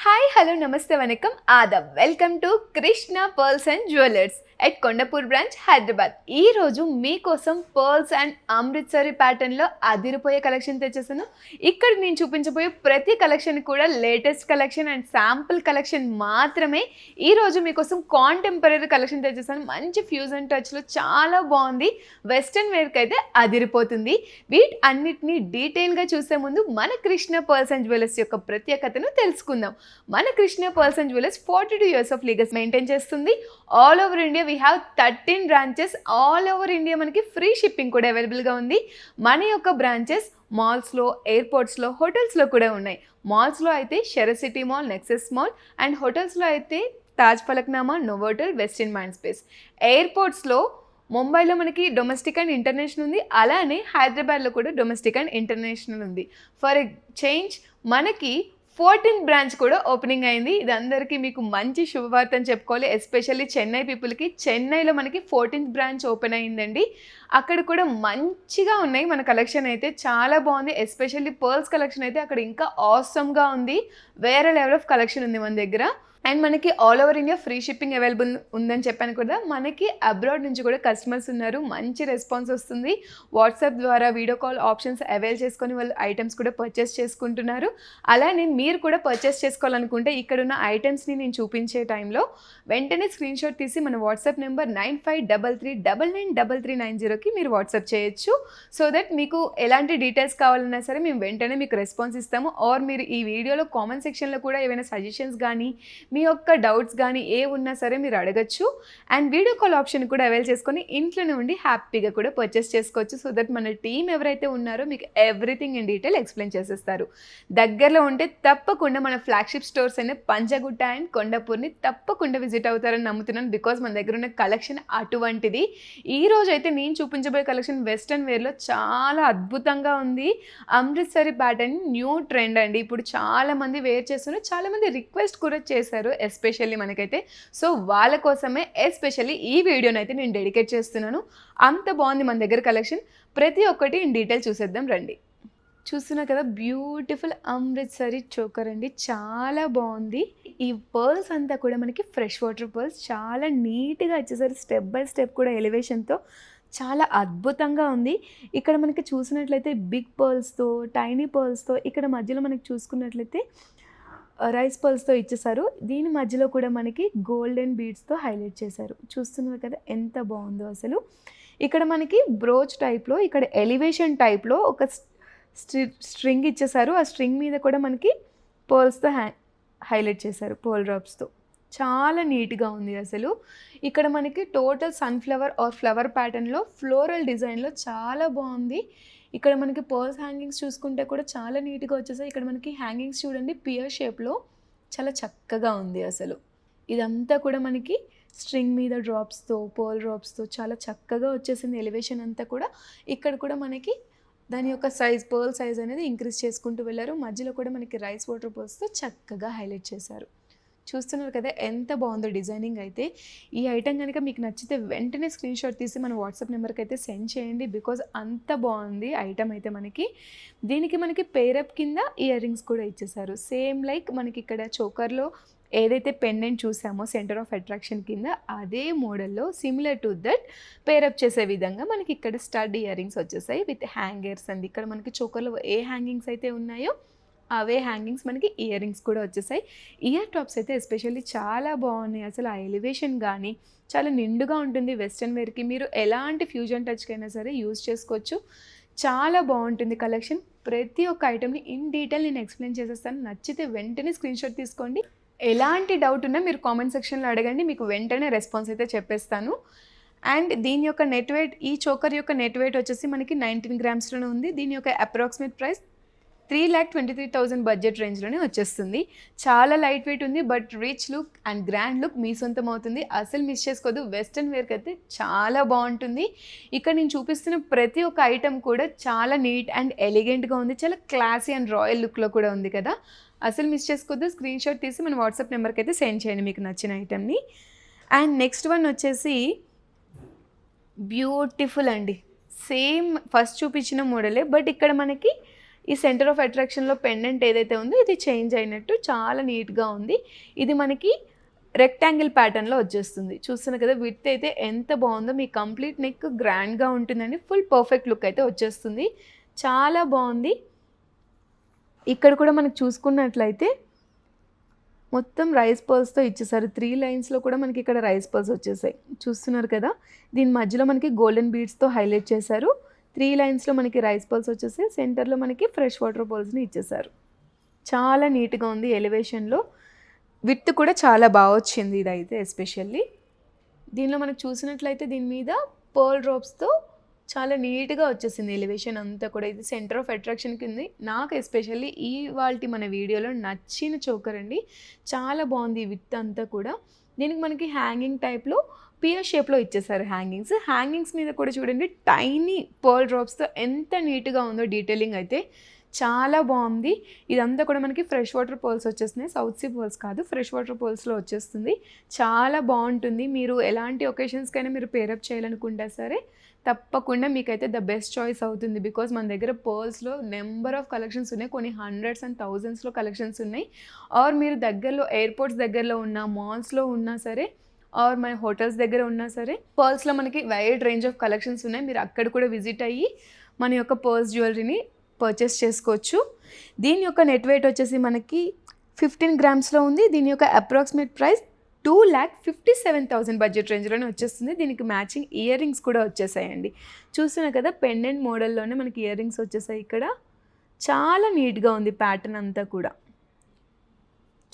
Hi hello నమస్తే వనకం ఆదాబ్ welcome to Krishna pearls and jewellers at Kondapur branch Hyderabad. ఈ రోజు మీకోసం పర్ల్స్ అండ్ అమృత్సరి ప్యాటర్న్లో అదిరిపోయే కలెక్షన్ తెచ్చేసాను. ఇక్కడ నేను చూపించబోయే ప్రతి కలెక్షన్ కూడా latest collection and sample collection మాత్రమే. ఈ రోజు మీకోసం కాంటెంపరీ కలెక్షన్ తెచ్చేసాను. మంచి ఫ్యూజన్ టచ్లో చాలా బాగుంది. వెస్ట్రన్ వేర్కి అయితే అదిరిపోతుంది. వీటి అన్నిటినీ డీటెయిల్గా చూసే ముందు మన కృష్ణ పర్ల్స్ అండ్ జ్యువెలర్స్ యొక్క ప్రత్యేకతను తెలుసుకుందాం. మన Krishna pearls and jewellers 42 years of legals maintain చేస్తుంది. All over India we have 13 branches. All over India మనకి ఫ్రీ షిప్పింగ్ కూడా అవైలబుల్గా ఉంది. మన యొక్క బ్రాంచెస్ మాల్స్లో, ఎయిర్పోర్ట్స్లో, హోటల్స్లో కూడా ఉన్నాయి. మాల్స్లో అయితే Sarath City mall, Nexus mall, and హోటల్స్లో అయితే Taj Falaknuma, Novotel, Westin Mind Space. ఎయిర్పోర్ట్స్లో ముంబైలో మనకి డొమెస్టిక్ అండ్ ఇంటర్నేషనల్ ఉంది, అలానే హైదరాబాద్లో కూడా డొమెస్టిక్ అండ్ ఇంటర్నేషనల్ ఉంది. ఫర్ ఎ చేంజ్ మనకి 14th బ్రాంచ్ కూడా ఓపెనింగ్ అయింది. ఇది అందరికీ మీకు మంచి శుభవార్త అని చెప్పుకోవాలి. ఎస్పెషల్లీ చెన్నై పీపుల్కి. చెన్నైలో మనకి 14th బ్రాంచ్ ఓపెన్ అయిందండి. అక్కడ కూడా మంచిగా ఉన్నాయి. మన కలెక్షన్ అయితే చాలా బాగుంది. ఎస్పెషల్లీ పర్ల్స్ కలెక్షన్ అయితే అక్కడ ఇంకా ఆసమ్గా ఉంది. వేరే లెవెల్ ఆఫ్ కలెక్షన్ ఉంది మన దగ్గర. అండ్ మనకి all over India free shipping available ఉందని చెప్పాను కూడా. మనకి అబ్రాడ్ నుంచి కూడా కస్టమర్స్ ఉన్నారు. మంచి రెస్పాన్స్ వస్తుంది. వాట్సాప్ ద్వారా వీడియో కాల్ ఆప్షన్స్ అవైల్ చేసుకొని వాళ్ళు ఐటమ్స్ కూడా పర్చేస్ చేసుకుంటున్నారు. అలానే మీరు కూడా పర్చేస్ చేసుకోవాలనుకుంటే ఇక్కడున్న ఐటమ్స్ని నేను చూపించే టైంలో వెంటనే స్క్రీన్ షాట్ తీసి మన వాట్సాప్ నెంబర్ 9533999390కి మీరు వాట్సాప్ చేయొచ్చు. సో దట్ మీకు ఎలాంటి డీటెయిల్స్ కావాలన్నా సరే మేము వెంటనే మీకు రెస్పాన్స్ ఇస్తాము. ఆర్ మీరు ఈ వీడియోలో కామెంట్ సెక్షన్లో కూడా ఏమైనా సజెషన్స్ కానీ మీ యొక్క డౌట్స్ కానీ ఏ ఉన్నా సరే మీరు అడగచ్చు. అండ్ వీడియో కాల్ ఆప్షన్ కూడా అవైల్ చేసుకొని ఇంట్లోనే ఉండి హ్యాపీగా కూడా పర్చేస్ చేసుకోవచ్చు. సో దట్ మన టీం ఎవరైతే ఉన్నారో మీకు ఎవ్రీథింగ్ ఇన్ డీటెయిల్ ఎక్స్ప్లెయిన్ చేసేస్తారు. దగ్గరలో ఉంటే తప్పకుండా మన ఫ్లాగ్షిప్ స్టోర్స్ అయిన పంజగుట్ట అండ్ కొండపూర్ని తప్పకుండా విజిట్ అవుతారని నమ్ముతున్నాను. బికాజ్ మన దగ్గర ఉన్న కలెక్షన్ అటువంటిది. ఈ రోజు అయితే నేను చూపించబోయే కలెక్షన్ వెస్ట్రన్ వేర్లో చాలా అద్భుతంగా ఉంది. అమృత్సరి ప్యాటర్న్ న్యూ ట్రెండ్ అండి. ఇప్పుడు చాలామంది వేర్ చేస్తున్నారు. చాలామంది రిక్వెస్ట్ కూడా చేశారు ఎస్పెషల్లీ మనకైతే. సో వాళ్ళ కోసమే ఎస్పెషల్లీ ఈ వీడియోని అయితే నేను డెడికేట్ చేస్తున్నాను. అంత బాగుంది మన దగ్గర కలెక్షన్. ప్రతి ఒక్కటి ఇన్ డీటెయిల్ చూసేద్దాం రండి. చూస్తున్నా కదా, బ్యూటిఫుల్ అమృత్సరి చోకర్ అండి. చాలా బాగుంది. ఈ పర్ల్స్ అంతా కూడా మనకి ఫ్రెష్ వాటర్ పర్ల్స్ చాలా నీట్గా వచ్చేసరి స్టెప్ బై స్టెప్ కూడా ఎలివేషన్తో చాలా అద్భుతంగా ఉంది. ఇక్కడ మనకి చూసినట్లయితే బిగ్ పర్ల్స్తో, టైనీ పర్ల్స్తో, ఇక్కడ మధ్యలో మనకి చూసుకున్నట్లయితే రైస్ పర్ల్స్తో ఇచ్చేసారు. దీని మధ్యలో కూడా మనకి గోల్డెన్ బీడ్స్తో హైలైట్ చేశారు. చూస్తున్నారు కదా ఎంత బాగుందో అసలు. ఇక్కడ మనకి బ్రోచ్ టైప్లో, ఇక్కడ ఎలివేషన్ టైప్లో ఒక స్ట్రింగ్ ఇచ్చేసారు. ఆ స్ట్రింగ్ మీద కూడా మనకి పర్ల్స్తో హైలైట్ చేశారు, పర్ల్ డ్రాప్స్తో. చాలా నీట్గా ఉంది అసలు. ఇక్కడ మనకి టోటల్ సన్ఫ్లవర్ ఆర్ ఫ్లవర్ ప్యాటర్న్లో ఫ్లోరల్ డిజైన్లో చాలా బాగుంది. ఇక్కడ మనకి పర్ల్స్ హ్యాంగింగ్స్ చూసుకుంటే కూడా చాలా నీట్గా వచ్చేసాయి. ఇక్కడ మనకి హ్యాంగింగ్స్ చూడండి పియర్ షేప్లో చాలా చక్కగా ఉంది అసలు. ఇదంతా కూడా మనకి స్ట్రింగ్ మీద డ్రాప్స్తో, పర్ల్ డ్రాప్స్తో చాలా చక్కగా వచ్చేసింది ఎలివేషన్ అంతా కూడా. ఇక్కడ కూడా మనకి దాని యొక్క సైజ్, పర్ల్ సైజ్ అనేది ఇంక్రీజ్ చేసుకుంటూ వెళ్ళారు. మధ్యలో కూడా మనకి రైస్ వాటర్ పర్ల్స్తో చక్కగా హైలైట్ చేశారు. చూస్తున్నారు కదా ఎంత బాగుందో డిజైనింగ్ అయితే. ఈ ఐటెం కనుక మీకు నచ్చితే వెంటనే స్క్రీన్ షాట్ తీసి మన వాట్సాప్ నెంబర్కి అయితే సెండ్ చేయండి. బికాజ్ అంత బాగుంది ఐటెం అయితే మనకి. దీనికి మనకి పేరప్ కింద ఇయర్ రింగ్స్ కూడా ఇచ్చేసారు. సేమ్ లైక్ మనకి ఇక్కడ చోకర్లో ఏదైతే పెండెంట్ చూసామో సెంటర్ ఆఫ్ అట్రాక్షన్ కింద, అదే మోడల్లో సిమిలర్ టు దట్ పేరప్ చేసే విధంగా మనకి ఇక్కడ స్టడ్ ఇయర్ రింగ్స్ వచ్చేసాయి విత్ హ్యాంగర్స్. అండ్ ఇక్కడ మనకి చోకర్లో ఏ హ్యాంగింగ్స్ అయితే ఉన్నాయో అవే హ్యాంగింగ్స్ మనకి ఇయర్ రింగ్స్ కూడా వచ్చేసాయి. ఇయర్ టాప్స్ అయితే ఎస్పెషల్లీ చాలా బాగున్నాయి అసలు. ఆ ఎలివేషన్ కానీ చాలా నిండుగా ఉంటుంది. వెస్ట్రన్ వేర్కి మీరు ఎలాంటి ఫ్యూజన్ టచ్కైనా సరే యూజ్ చేసుకోవచ్చు. చాలా బాగుంటుంది కలెక్షన్. ప్రతి ఒక్క ఐటమ్ని ఇన్ డీటెయిల్ నేను ఎక్స్ప్లెయిన్ చేసేస్తాను. నచ్చితే వెంటనే స్క్రీన్ షాట్ తీసుకోండి. ఎలాంటి డౌట్ ఉన్నా మీరు కామెంట్ సెక్షన్లో అడగండి, మీకు వెంటనే రెస్పాన్స్ అయితే చెప్పేస్తాను. అండ్ దీని యొక్క నెట్ వెయిట్, ఈ చోకర్ యొక్క నెట్ వెయిట్ వచ్చేసి మనకి 19 grams ఉంది. దీని యొక్క అప్రాక్సిమేట్ ప్రైస్ 3,23,000 బడ్జెట్ రేంజ్లోనే వచ్చేస్తుంది. చాలా లైట్ వెయిట్ ఉంది, but rich look and grand look మీ సొంతం అవుతుంది. అసలు మిస్ చేసుకోవద్దు. వెస్ట్రన్ వేర్కి అయితే చాలా బాగుంటుంది. ఇక్కడ నేను చూపిస్తున్న ప్రతి ఒక్క ఐటమ్ కూడా చాలా నీట్ అండ్ ఎలిగెంట్గా ఉంది. చాలా క్లాసీ అండ్ రాయల్ లుక్లో కూడా ఉంది కదా. అసలు మిస్ చేసుకోవద్దు. స్క్రీన్ షాట్ తీసి మన వాట్సాప్ నెంబర్కి అయితే సెండ్ చేయండి మీకు నచ్చిన ఐటమ్ని. అండ్ నెక్స్ట్ వన్ వచ్చేసి బ్యూటిఫుల్ అండి. సేమ్ ఫస్ట్ చూపించిన మోడలే, బట్ ఇక్కడ మనకి ఈ సెంటర్ ఆఫ్ అట్రాక్షన్లో పెండెంట్ ఏదైతే ఉందో ఇది చేంజ్ అయినట్టు చాలా నీట్గా ఉంది. ఇది మనకి రెక్టాంగిల్ ప్యాటర్న్లో వచ్చేస్తుంది. చూస్తున్నారు కదా విడ్త్ అయితే ఎంత బాగుందో. మీ కంప్లీట్ నెక్ గ్రాండ్గా ఉంటుందండి. ఫుల్ పర్ఫెక్ట్ లుక్ అయితే వచ్చేస్తుంది. చాలా బాగుంది. ఇక్కడ కూడా మనకు చూసుకున్నట్లయితే మొత్తం రైస్ పర్ల్స్తో ఇచ్చేసారు. 3 లైన్స్లో కూడా మనకి ఇక్కడ రైస్ పర్ల్స్ వచ్చేసాయి. చూస్తున్నారు కదా, దీని మధ్యలో మనకి గోల్డెన్ బీడ్స్తో హైలైట్ చేశారు. 3 లైన్స్లో మనకి రైస్ పర్ల్స్ వచ్చేసాయి. సెంటర్లో మనకి ఫ్రెష్ వాటర్ పర్ల్స్ని ఇచ్చేసారు. చాలా నీట్గా ఉంది. ఎలివేషన్లో విడ్త్ కూడా చాలా బాగా వచ్చింది. ఇదైతే ఎస్పెషల్లీ దీనిలో మనకు చూసినట్లయితే దీని మీద పర్ల్ డ్రాప్స్తో చాలా నీట్గా వచ్చేసింది ఎలివేషన్ అంతా కూడా. ఇది సెంటర్ ఆఫ్ అట్రాక్షన్ కింద నాకు ఎస్పెషల్లీ ఇవాల్టి మన వీడియోలో నచ్చిన చోకర్ అండి. చాలా బాగుంది ఈ విత్ అంతా కూడా. దీనికి మనకి హ్యాంగింగ్ టైప్లో పియర్ షేప్లో ఇచ్చేసారు హ్యాంగింగ్స్ మీద కూడా చూడండి టైనీ పర్ల్ డ్రాప్స్తో ఎంత నీట్గా ఉందో. డీటెయిలింగ్ అయితే చాలా బాగుంది. ఇదంతా కూడా మనకి ఫ్రెష్ వాటర్ పర్ల్స్ వచ్చేస్తున్నాయి. సౌత్ సీ పర్ల్స్ కాదు, ఫ్రెష్ వాటర్ పర్ల్స్లో వచ్చేస్తుంది. చాలా బాగుంటుంది. మీరు ఎలాంటి ఒకేషన్స్కైనా మీరు పేరప్ చేయాలనుకుంటా సరే తప్పకుండా మీకైతే ద బెస్ట్ చాయిస్ అవుతుంది. బికాజ్ మన దగ్గర పర్ల్స్లో నెంబర్ ఆఫ్ కలెక్షన్స్ ఉన్నాయి. కొన్ని హండ్రెడ్స్ అండ్ థౌజండ్స్లో కలెక్షన్స్ ఉన్నాయి. ఆర్ మీరు దగ్గరలో ఎయిర్పోర్ట్స్ దగ్గరలో ఉన్న మాల్స్లో ఉన్నా సరే ఆర్ మన హోటల్స్ దగ్గర ఉన్నా సరే పర్ల్స్లో మనకి వైడ్ రేంజ్ ఆఫ్ కలెక్షన్స్ ఉన్నాయి. మీరు అక్కడ కూడా విజిట్ అయ్యి మన యొక్క పర్ల్స్ జ్యువెలరీని పర్చేస్ చేసుకోవచ్చు. దీని యొక్క నెట్ వెయిట్ వచ్చేసి మనకి 15 గ్రామ్స్లో ఉంది. దీని యొక్క అప్రాక్సిమేట్ ప్రైస్ 2,57,000 బడ్జెట్ రేంజ్లోనే వచ్చేస్తుంది. దీనికి మ్యాచింగ్ ఇయర్ రింగ్స్ కూడా వచ్చేసాయండి. చూస్తున్నా కదా పెండెంట్ మోడల్లోనే మనకి ఇయర్ రింగ్స్ వచ్చేసాయి. ఇక్కడ చాలా నీట్గా ఉంది ప్యాటర్న్ అంతా కూడా.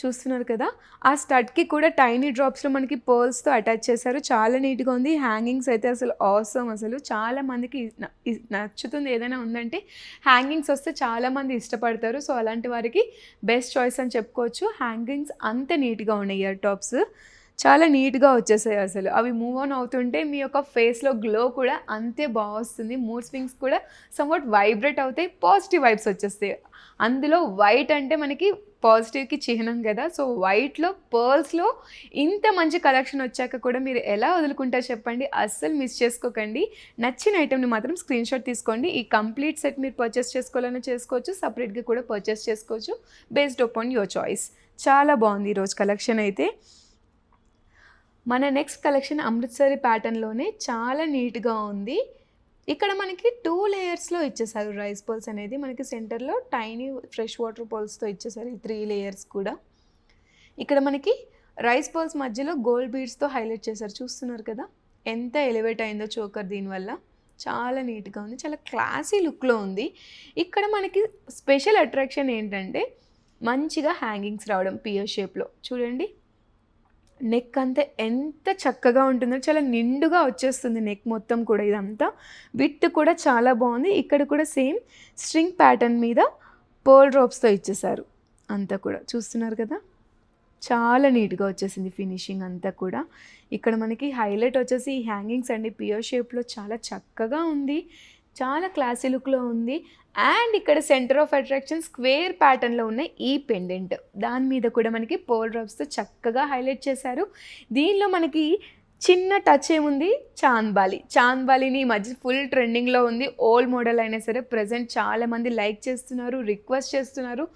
చూస్తున్నారు కదా, ఆ స్టడ్కి కూడా టైనీ డ్రాప్స్లో మనకి పర్ల్స్తో అటాచ్ చేశారు. చాలా నీట్గా ఉంది. హ్యాంగింగ్స్ అయితే అసలు ఆసమ్. అసలు చాలామందికి నచ్చుతుంది. ఏదైనా ఉందంటే హ్యాంగింగ్స్ వస్తే చాలామంది ఇష్టపడతారు. సో అలాంటి వారికి బెస్ట్ చాయిస్ అని చెప్పుకోవచ్చు. హ్యాంగింగ్స్ అంత నీట్గా ఉన్నాయి. ఇయర్ టాప్స్ చాలా నీట్గా వచ్చేసాయి. అసలు అవి మూవ్ ఆన్ అవుతుంటే మీ యొక్క ఫేస్లో గ్లో కూడా అంతే బాగా వస్తుంది. మూడ్ స్వింగ్స్ కూడా సమ్వాట్ వైబ్రేట్ అవుతాయి. పాజిటివ్ వైబ్స్ వచ్చేస్తాయి. అందులో వైట్ అంటే మనకి పాజిటివ్కి చిహ్నం కదా. సో వైట్లో పర్ల్స్లో ఇంత మంచి కలెక్షన్ వచ్చాక కూడా మీరు ఎలా వదులుకుంటారు చెప్పండి. అస్సలు మిస్ చేసుకోకండి. నచ్చిన ఐటెంని మాత్రం స్క్రీన్ షాట్ తీసుకోండి. ఈ కంప్లీట్ సెట్ మీరు పర్చేస్ చేసుకోవాలన్నా చేసుకోవచ్చు, సపరేట్గా కూడా పర్చేస్ చేసుకోవచ్చు. Based upon your choice. చాలా బాగుంది ఈరోజు కలెక్షన్ అయితే. మన నెక్స్ట్ కలెక్షన్ అమృత్సరి ప్యాటర్న్లోనే చాలా నీట్గా ఉంది. ఇక్కడ మనకి 2 లేయర్స్లో ఇచ్చేసారు రైస్ పర్ల్స్ అనేది. మనకి సెంటర్లో టైనీ ఫ్రెష్ వాటర్ పర్ల్స్తో ఇచ్చేసారు. ఈ 3 లేయర్స్ కూడా. ఇక్కడ మనకి రైస్ పర్ల్స్ మధ్యలో గోల్డ్ బీడ్స్తో హైలైట్ చేశారు. చూస్తున్నారు కదా ఎంత ఎలివేట్ అయిందో చోకర్ దీనివల్ల. చాలా నీట్గా ఉంది. చాలా క్లాసీ లుక్లో ఉంది. ఇక్కడ మనకి స్పెషల్ అట్రాక్షన్ ఏంటంటే మంచిగా హ్యాంగింగ్స్ రావడం పియర్ షేప్లో. చూడండి నెక్ అంతా ఎంత చక్కగా ఉంటుందో. చాలా నిండుగా వచ్చేస్తుంది నెక్ మొత్తం కూడా. ఇదంతా విత్ కూడా చాలా బాగుంది. ఇక్కడ కూడా సేమ్ స్ట్రింగ్ ప్యాటర్న్ మీద పర్ల్ డ్రాప్స్తో ఇచ్చేసారు అంతా కూడా. చూస్తున్నారు కదా చాలా నీట్గా వచ్చేసింది ఫినిషింగ్ అంతా కూడా. ఇక్కడ మనకి హైలైట్ వచ్చేసి ఈ హ్యాంగింగ్స్ అండి. పియర్ షేప్లో చాలా చక్కగా ఉంది. చాలా క్లాసీ లుక్లో ఉంది. అండ్ ఇక్కడ సెంటర్ ఆఫ్ అట్రాక్షన్ స్క్వేర్ ప్యాటర్న్లో ఉన్న ఈ పెండెంట్ దాని మీద కూడా మనకి పర్ల్ డ్రాప్స్తో చక్కగా హైలైట్ చేశారు. దీనిలో మనకి చిన్న టచ్ ఏముంది, చాంద్బాలిని ఈ మధ్య ఫుల్ ట్రెండింగ్లో ఉంది. ఓల్డ్ మోడల్ అయినా సరే ప్రజెంట్ చాలామంది లైక్ చేస్తున్నారు, రిక్వెస్ట్ చేస్తున్నారు.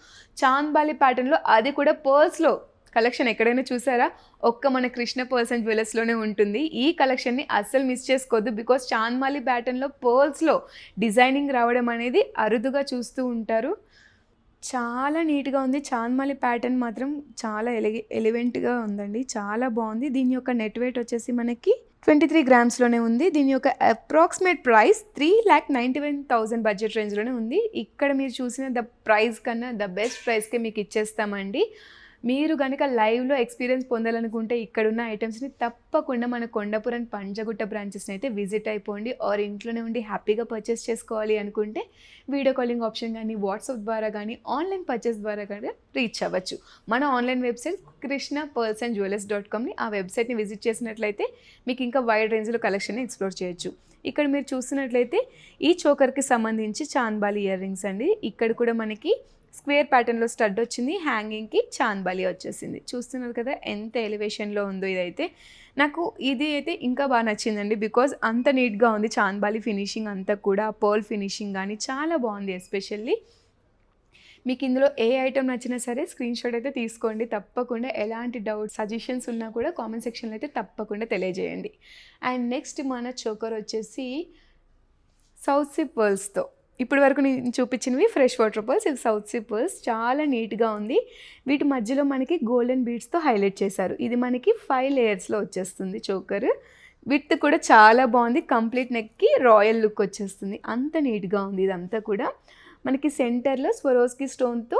చాంద్బాలి ప్యాటర్న్లో అది కూడా పర్ల్స్లో కలెక్షన్ ఎక్కడైనా చూసారా? ఒక్క మన కృష్ణ పర్ల్స్ అండ్ జ్యువెలర్స్లోనే ఉంటుంది. ఈ కలెక్షన్ని అస్సలు మిస్ చేసుకోవద్దు. బికాస్ చాంద్మాలి ప్యాటర్న్లో పర్ల్స్లో డిజైనింగ్ రావడం అనేది అరుదుగా చూస్తూ ఉంటారు. చాలా నీట్గా ఉంది. చాంద్మాలి ప్యాటర్న్ మాత్రం చాలా ఎలివెంట్గా ఉందండి. చాలా బాగుంది. దీని యొక్క నెట్ వెయిట్ వచ్చేసి మనకి 23 గ్రామ్స్లోనే ఉంది. దీని యొక్క అప్రాక్సిమేట్ ప్రైస్ 3,91,000 బడ్జెట్ రేంజ్లోనే ఉంది. ఇక్కడ మీరు చూసిన ద ప్రైస్ కన్నా ద బెస్ట్ ప్రైస్కే మీకు ఇచ్చేస్తామండి. మీరు కనుక లైవ్లో ఎక్స్పీరియన్స్ పొందాలనుకుంటే ఇక్కడున్న ఐటమ్స్ని తప్పకుండా మన కొండాపురం పంజగుట్ట బ్రాంచెస్ని అయితే విజిట్ అయిపోండి. ఆర్ ఇంట్లోనే ఉండి హ్యాపీగా పర్చేస్ చేసుకోవాలి అనుకుంటే వీడియో కాలింగ్ ఆప్షన్ కానీ వాట్సాప్ ద్వారా కానీ ఆన్లైన్ పర్చేస్ ద్వారా కానీ రీచ్ అవ్వచ్చు. మన ఆన్లైన్ వెబ్సైట్ krishnapearlsandjewellers.comని ఆ వెబ్సైట్ని విజిట్ చేసినట్లయితే మీకు ఇంకా వైడ్ రేంజ్లో కలెక్షన్ని ఎక్స్ప్లోర్ చేయొచ్చు. ఇక్కడ మీరు చూసినట్లయితే ఈ చోకర్కి సంబంధించి చాంద్బాలి ఇయర్ రింగ్స్ అండి. ఇక్కడ కూడా మనకి స్క్వేర్ ప్యాటర్న్లో స్టడ్ వచ్చింది. హ్యాంగింగ్కి చాంద్బాలి వచ్చేసింది. చూస్తున్నారు కదా ఎంత ఎలివేషన్లో ఉందో. ఇదైతే నాకు ఇది అయితే ఇంకా బాగా నచ్చిందండి. బికాజ్ అంత నీట్గా ఉంది చాంద్బాలి ఫినిషింగ్ అంతా కూడా. పర్ల్ ఫినిషింగ్ కానీ చాలా బాగుంది. ఎస్పెషల్లీ మీకు ఇందులో ఏ ఐటెం నచ్చినా సరే స్క్రీన్ షాట్ అయితే తీసుకోండి. తప్పకుండా ఎలాంటి డౌట్స్, సజెషన్స్ ఉన్నా కూడా కామెంట్ సెక్షన్లో అయితే తప్పకుండా తెలియజేయండి. అండ్ నెక్స్ట్ మన చోకర్ వచ్చేసి సౌత్ సీ పర్ల్స్తో. ఇప్పటి వరకు నేను చూపించినవి ఫ్రెష్ వాటర్ పర్ల్స్, ఇవి సౌత్ సీ పర్ల్స్. చాలా నీట్గా ఉంది. వీటి మధ్యలో మనకి గోల్డెన్ బీడ్స్తో హైలైట్ చేశారు. ఇది మనకి 5 లేయర్స్లో వచ్చేస్తుంది చోకర్. విత్ కూడా చాలా బాగుంది. కంప్లీట్ నెక్కి రాయల్ లుక్ వచ్చేస్తుంది. అంత నీట్గా ఉంది ఇదంతా కూడా. మనకి సెంటర్లో స్వరోస్కి స్టోన్తో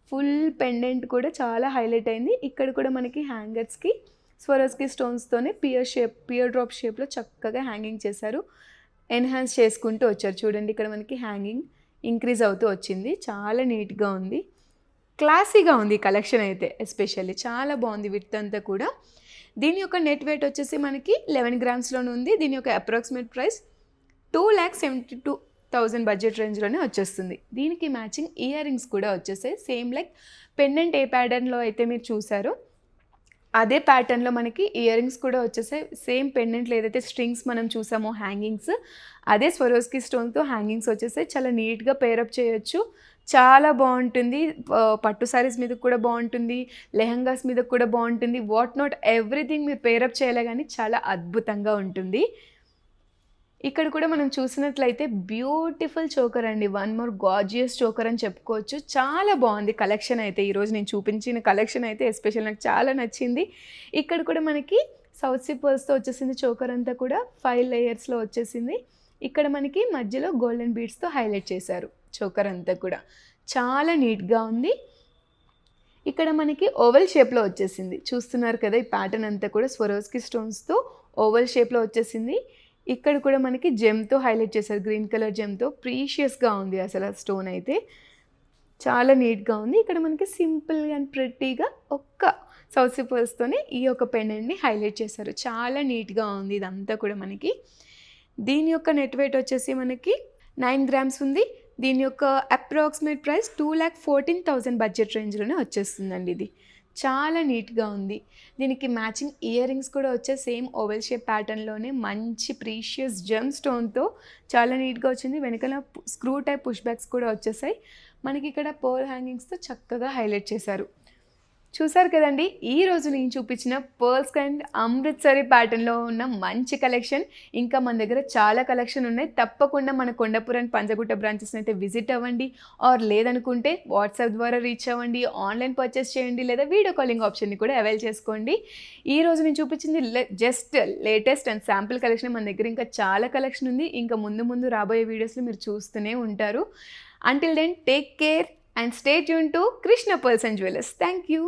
ఫుల్ పెండెంట్ కూడా చాలా హైలైట్ అయింది. ఇక్కడ కూడా మనకి హ్యాంగర్స్కి స్వరోస్కి స్టోన్స్తోనే పియర్ డ్రాప్ షేప్లో చక్కగా హ్యాంగింగ్ చేశారు. ఎన్హాన్స్ చేసుకుంటూ వచ్చారు. చూడండి ఇక్కడ మనకి హ్యాంగింగ్ ఇంక్రీజ్ అవుతూ వచ్చింది. చాలా నీట్గా ఉంది. క్లాసీగా ఉంది కలెక్షన్ అయితే. ఎస్పెషల్లీ చాలా బాగుంది విత్ అంతా కూడా. దీని యొక్క నెట్ వెయిట్ వచ్చేసి మనకి 11 గ్రామ్స్లోనే ఉంది. దీని యొక్క అప్రాక్సిమేట్ ప్రైస్ 2,72,000 బడ్జెట్ రేంజ్లోనే వచ్చేస్తుంది. దీనికి మ్యాచింగ్ ఇయర్ రింగ్స్ కూడా వచ్చేసాయి. సేమ్ లైక్ పెండెంట్ ఏ ప్యాటర్న్లో అయితే మీరు చూసారో అదే ప్యాటర్న్లో మనకి ఇయర్ రింగ్స్ కూడా వచ్చేసాయి. సేమ్ పెండెంట్లో ఏదైతే స్ట్రింగ్స్ మనం చూసామో హ్యాంగింగ్స్, అదే స్వరోస్కి స్టోన్తో హ్యాంగింగ్స్ వచ్చేసాయి. చాలా నీట్గా పేరప్ చేయొచ్చు. చాలా బాగుంటుంది. పట్టు శారీస్ మీద కూడా బాగుంటుంది, లెహంగాస్ మీద కూడా బాగుంటుంది. వాట్ నాట్ ఎవ్రీథింగ్ మీరు పేరప్ చేయలే కానీ చాలా అద్భుతంగా ఉంటుంది. ఇక్కడ కూడా మనం చూసినట్లయితే బ్యూటిఫుల్ చోకర్ అండి. వన్ మోర్ గార్జియస్ చోకర్ అని చెప్పుకోవచ్చు. చాలా బాగుంది కలెక్షన్ అయితే. ఈరోజు నేను చూపించిన కలెక్షన్ అయితే ఎస్పెషల్ నాకు చాలా నచ్చింది. ఇక్కడ కూడా మనకి సౌత్ సీ పర్ల్స్తో వచ్చేసింది. చోకర్ అంతా కూడా 5 లేయర్స్లో వచ్చేసింది. ఇక్కడ మనకి మధ్యలో గోల్డెన్ బీడ్స్తో హైలైట్ చేశారు. చోకర్ అంతా కూడా చాలా నీట్గా ఉంది. ఇక్కడ మనకి ఓవెల్ షేప్లో వచ్చేసింది. చూస్తున్నారు కదా, ఈ ప్యాటర్న్ అంతా కూడా స్వరోస్కి స్టోన్స్తో ఓవెల్ షేప్లో వచ్చేసింది. ఇక్కడ కూడా మనకి జెమ్తో హైలైట్ చేశారు. గ్రీన్ కలర్ జెమ్తో ప్రీషియస్గా ఉంది అసలు ఆ స్టోన్ అయితే. చాలా నీట్గా ఉంది. ఇక్కడ మనకి సింపుల్గా అండ్ ప్రిట్టీగా ఒక్క సౌత్ సీ పర్ల్స్తోనే ఈ యొక్క పెండెంట్ని హైలైట్ చేశారు. చాలా నీట్గా ఉంది ఇదంతా కూడా మనకి. దీని యొక్క నెట్ వెయిట్ వచ్చేసి మనకి 9 గ్రామ్స్ ఉంది. దీని యొక్క అప్రాక్సిమేట్ ప్రైస్ 2,14,000 బడ్జెట్ రేంజ్లోనే వచ్చేస్తుందండి. ఇది చాలా నీట్గా ఉంది. దీనికి మ్యాచింగ్ ఇయర్ రింగ్స్ కూడా వచ్చే సేమ్ ఓవెల్ షేప్ ప్యాటర్న్లోనే మంచి ప్రీషియస్ జెమ్ స్టోన్తో చాలా నీట్గా వచ్చింది. వెనకాల స్క్రూ టైప్ పుష్ బ్యాక్స్ కూడా వచ్చేసాయి. మనకి ఇక్కడ పర్ల్ హ్యాంగింగ్స్తో చక్కగా హైలైట్ చేశారు. చూసారు కదండి, ఈరోజు నేను చూపించిన పర్ల్స్ అండ్ అమృత్సరి ప్యాటర్న్లో ఉన్న మంచి కలెక్షన్. ఇంకా మన దగ్గర చాలా కలెక్షన్ ఉన్నాయి. తప్పకుండా మన కొండాపూర్ అండ్ పంజగుట్ట బ్రాంచెస్ని అయితే విజిట్ అవ్వండి. ఆర్ లేదనుకుంటే వాట్సాప్ ద్వారా రీచ్ అవ్వండి, ఆన్లైన్ పర్చేస్ చేయండి, లేదా వీడియో కాలింగ్ ఆప్షన్ని కూడా అవైల్ చేసుకోండి. ఈరోజు నేను చూపించింది just latest and sample collection. మన దగ్గర ఇంకా చాలా కలెక్షన్ ఉంది. ఇంకా ముందు రాబోయే వీడియోస్లో మీరు చూస్తూనే ఉంటారు. Until then, take care and stay tuned to Krishna Pearls and Jewellers. Thank you.